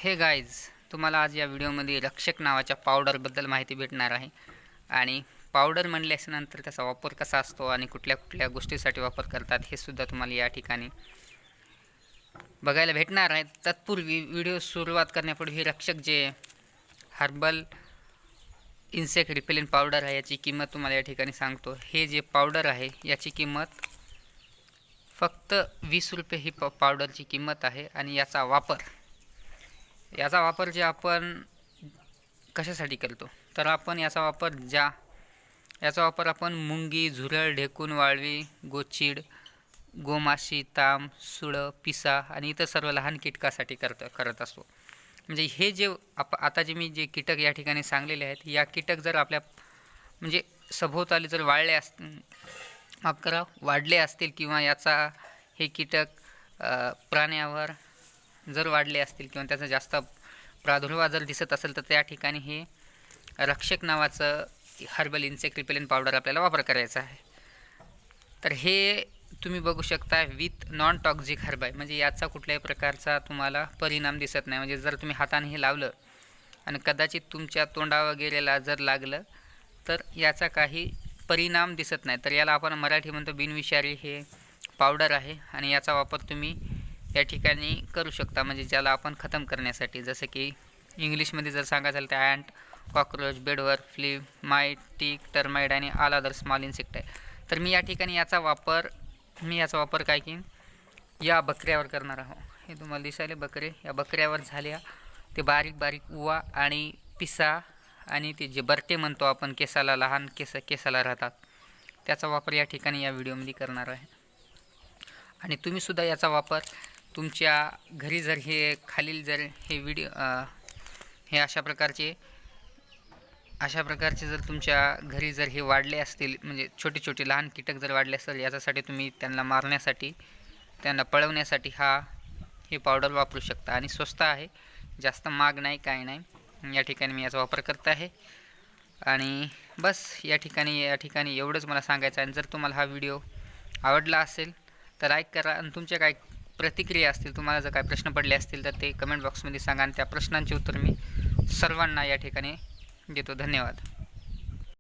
हे गाईज, तुम्हाला आज या व्हिडिओमध्ये रक्षक नावाच्या पावडरबद्दल माहिती भेटणार आहे. आणि पावडर म्हणल्यानंतर त्याचा वापर कसा असतो आणि कुठल्या कुठल्या गोष्टीसाठी वापर करतात हे सुद्धा तुम्हाला या ठिकाणी बघायला भेटणार आहे. तत्पूर्वी व्हिडिओ सुरुवात करण्यापूर्वी हे रक्षक जे हर्बल इन्सेक्ट रिपेलेंट पावडर आहे याची किंमत तुम्हाला या ठिकाणी सांगतो. हे जे पावडर आहे याची किंमत फक्त 20 रुपये ही पावडरची किंमत आहे. आणि याचा वापर जे आपण कशासाठी करतो तर आपण याचा वापर आपण मुंगी, झुरळ, ढेकूण, वाळवी, गोचीड, गोमाशी, ताम, सुळं, पिसा आणि इतर सर्व लहान कीटकासाठी करत असतो. म्हणजे हे जे आता जे मी जे कीटक या ठिकाणी सांगलेले आहेत, या कीटक जर आपल्या म्हणजे सभोवताली जर वाढले असतील किंवा हे कीटक प्राण्यावर जर वाढले असतील किंवा त्याचा जास्त प्रादुर्भाव जर दिसत असेल तर त्या ठिकाणी हे रक्षक नावाचं हर्बल इन्सेक्ट रिपेलेंट पावडर आपल्याला वापर करायचा आहे. तर हे तुम्ही बघू शकता विथ नॉन टॉक्झिक हर्ब आहे. म्हणजे याचा कुठल्याही प्रकारचा तुम्हाला परिणाम दिसत नाही. म्हणजे जर तुम्ही हाताने हे लावलं आणि कदाचित तुमच्या तोंडा वगैरेला जर लागलं तर याचा काही परिणाम दिसत नाही. तर याला आपण मराठी म्हणतो बिनविषारी हे पावडर आहे. आणि याचा वापर तुम्ही या ठिकाणी करू शकता, म्हणजे ज्याला आपण खतम करण्यासाठी. जसं की इंग्लिशमध्ये जर सांगायचं झालं तर अँट, कॉकरोच, बेडवर, फ्ली, माईट, टिक, टर्माइट आणि ऑल अदर स्मॉल इन्सेक्ट आहे. तर मी या ठिकाणी याचा वापर काय की या बकऱ्यावर करणार आहोत. हे तुम्हाला दिसायले बकरे, या बकऱ्यावर झाल्या ते बारीक बारीक उवा आणि पिसा आणि ते जे बरटे म्हणतो आपण, केसाला लहान केसाला राहतात, त्याचा वापर या ठिकाणी या व्हिडिओमध्ये करणार आहे. आणि तुम्हीसुद्धा याचा वापर तुमच्या घरी जर हे खालील जर हे हे अशा प्रकारचे जर तुमच्या घरी जर हे वाढले असतील, म्हणजे छोटे छोटे लहान कीटक जर वाढले असतील, याच्यासाठी तुम्ही त्यांना मारण्यासाठी, त्यांना पळवण्यासाठी हे पावडर वापरू शकता. आणि स्वस्त आहे, जास्त महाग नाही, काय नाही. या ठिकाणी मी याचा वापर करत आहे. आणि बस या ठिकाणी एवढंच मला सांगायचं आहे. आणि जर तुम्हाला हा व्हिडिओ आवडला असेल तर लाईक करा. आणि तुमच्या काय प्रतिक्रिया असतील, तुम्हाला जर काय प्रश्न पडले असतील तर ते कमेंट बॉक्समध्ये सांगा. आणि त्या प्रश्नांचे उत्तर मी सर्वांना या ठिकाणी देतो. धन्यवाद.